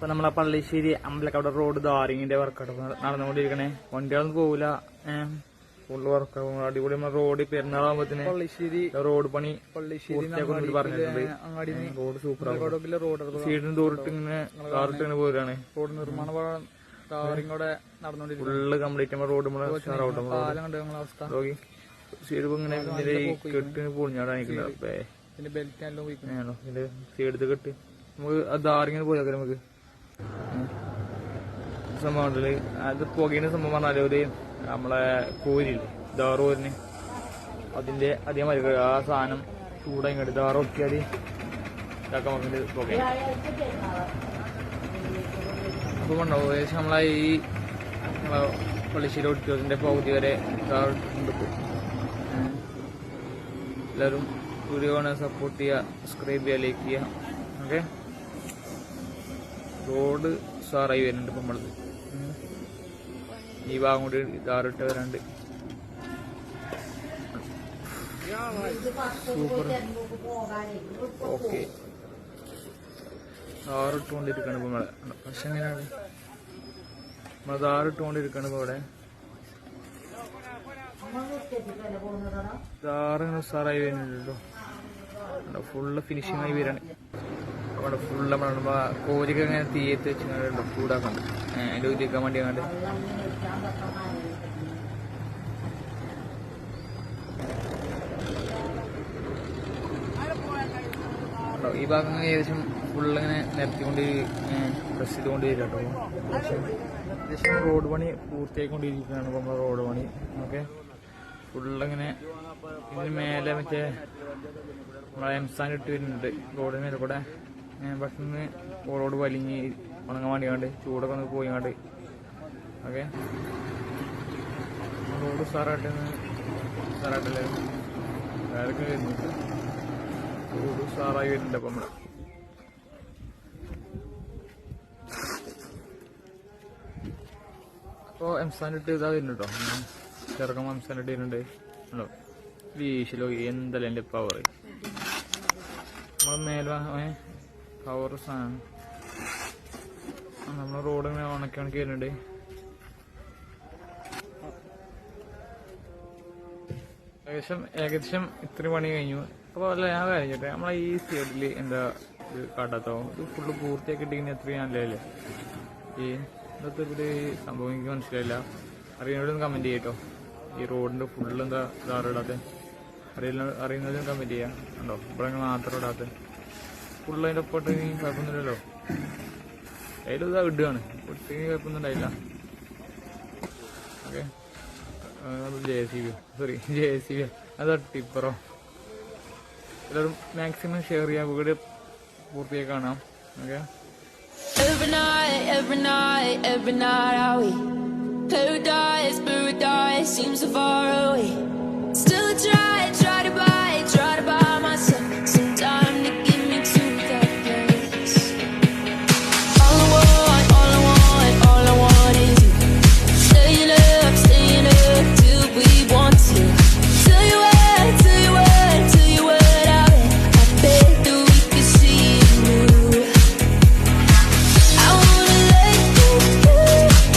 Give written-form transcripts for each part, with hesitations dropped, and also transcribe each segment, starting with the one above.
ഇപ്പൊ നമ്മളെ Pallissery അമ്പലക്കട road ധാരിങ്ങിന്റെ workout നടന്നുകൊണ്ടിരിക്കണേ. വണ്ടികളൊന്നും പോവില്ല, ഫുള്ള് വർക്കാവും. അടിപൊളി റോഡ് പെരുന്നാളാകുമ്പോഴത്തേന് പള്ളിശ്ശേരി റോഡ് പണി പറഞ്ഞിട്ടുണ്ട്. റോഡ് സൂപ്പർ സീഡിന് ദൂരിട്ട് ഇങ്ങനെ കാറിട്ട് ഇങ്ങനെ പോരാണ്. റോഡ് നിർമ്മാണം ഫുള്ള് കംപ്ലീറ്റ് നമ്മൾ റോഡ് സീഡ് ഇങ്ങനെ കെട്ടിന് പൊളിഞ്ഞാടാനിക്കുന്നത്. സീഡ് കെട്ട് നമുക്ക് ധാരിങ്ങനെ പോയാൽ നമുക്ക് സംഭവം ഉണ്ടല്ലേ. അത് പുകയുടെ സംഭവം പറഞ്ഞാല് ഒരു നമ്മളെ കോരില്ലേ ദാറോരിന്, അതിന്റെ അതേമാതിരി ആ സാധനം ചൂടായി കണ്ട് ദാറൊക്കെയാൽ ഇതാക്കാൻ നോക്കിട്ട് പുക അപ്പം ഉണ്ടാവും. ഏകദേശം നമ്മളെ ഈ പള്ളിശ്ശേരി ഓഡിറ്റോറിയത്തിന്റെ പകുതി വരെ ഉണ്ട്. എല്ലാവരും വീഡിയോ കാണാൻ സപ്പോർട്ട് ചെയ്യുക, സബ്സ്ക്രൈബ് ചെയ്യുക, ലൈക്ക് ചെയ്യുക. ഓക്കെ, റോഡ് സാറായി വരുന്നുണ്ട്. ഇപ്പം നമ്മളത് ഈ ഭാഗം കൂടി ധാറിട്ട് വരാണ്ട് സൂപ്പർ. ഓക്കെ, ധാറിട്ടുകൊണ്ടിരിക്കുകയാണ് ഇപ്പം നമ്മളെ. പക്ഷെ എങ്ങനെയാണ് നമ്മൾ ധാറിട്ടുകൊണ്ടിരിക്കുകയാണ് ഇപ്പം ഇവിടെ. ധാറിങ്ങനെ സാറായി വരുന്നുണ്ട് കേട്ടോ. ഫുള്ള് ഫിനിഷിംഗ് ആയി വരാണ് അവിടെ. ഫുള്ള് നമ്മൾ കോരിക്ക് അങ്ങനെ തീയത്ത് വെച്ചിട്ടുണ്ടോ ചൂടാക്കണ്ട് അതിൻ്റെ ഉദ്ദേശിക്കാൻ വേണ്ടി അങ്ങോട്ട്. ഈ ഭാഗം ഏകദേശം ഫുള്ളിങ്ങനെ നിരത്തിക്കൊണ്ട് പ്രസ് ചെയ്തുകൊണ്ട് വരിക കേട്ടോ. ഏകദേശം റോഡ് പണി പൂർത്തിയായിക്കൊണ്ടിരിക്കുകയാണ് ഇപ്പം നമ്മൾ റോഡ് പണി. ഓക്കെ, ഫുള്ളിങ്ങനെ ഇതിന് മേലെ മറ്റേ നമ്മളെ എംസാൻ ഇട്ട് വരുന്നുണ്ട് റോഡിന് മേലെ കൂടെ. പെട്ടെന്ന് റോഡ് വലിഞ്ഞ് ഉണങ്ങാൻ വേണ്ടിയാണ്ട് ചൂടൊക്കെ ഒന്ന് പോയിങ്ങാണ്ട്. ഓക്കെ, റോഡ് സാറായിട്ടല്ലേ വേറൊക്കെ വരുന്നുണ്ട്. റോഡ് സാറായി വരുന്നുണ്ട് അപ്പം നമ്മള്. അപ്പോൾ എംസാൻ ഇട്ട് ഇതാ വരുന്നുണ്ടോ, ചെറുക്കം എംസാൻ ഇട്ട് വരുന്നുണ്ട്. ഉണ്ടോ വീശിലോ എന്തല്ല എൻ്റെ പവർ. നമ്മൾ മേലെ പവർ സാധനം നമ്മൾ റോഡ് ഇങ്ങനെ ഉണക്കി വരുന്നുണ്ട്. ഏകദേശം ഇത്രയും പണി കഴിഞ്ഞു. അപ്പോൾ അല്ല ഞാൻ കഴിഞ്ഞിട്ട് നമ്മളെ ഈ സൈഡിൽ എന്താ ഇത് കാട്ടാത്തോ, ഇത് ഫുള്ള് പൂർത്തിയാക്കിയിട്ടിങ്ങനെ എത്രയും നല്ലതല്ലേ. ഈ ഇന്നത്തെ ഇവിടെ സംഭവം എനിക്ക് മനസ്സിലായില്ല. അറിയുന്നവരൊന്നും കമൻറ്റ് ചെയ്യട്ടോ. ഈ റോഡിൻ്റെ ഫുള്ള് എന്താ ധാറിടാത്ത അറിയുന്നവരും കമൻറ്റ് ചെയ്യാം. ഉണ്ടോ ഇവിടെ മാത്രം ഇടാത്ത ഫുള്ള് അതിൻ്റെ ഒപ്പോട്ട് കുഴപ്പമൊന്നുമില്ലല്ലോ. അതിലും ഇതാ ഇടുകയാണ്, ഇട്ടെങ്കിൽ കുഴപ്പമൊന്നും ഉണ്ടായില്ല. ഓക്കെ, JCB അതാ ടിപ്പറോ. എല്ലാവരും മാക്സിമം ഷെയർ ചെയ്യാം, വീഡിയോ പൂർത്തിയായി കാണാം. Okay, every night are we paradise seems so far away. Still try to buy myself some time to get me to that place. All I want is you. Staying up till we want to. Tell you what I bet that we could see you new. I wanna let you do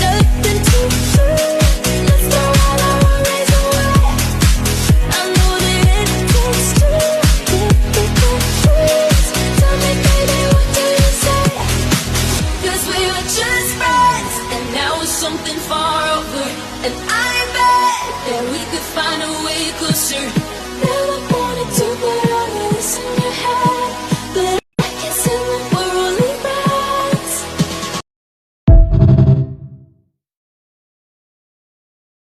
nothing to lose. Let's go all our worries away. I know that it takes two to get the truth. Tell me baby, what do you say? 'Cause we were just friends and now it's something far over.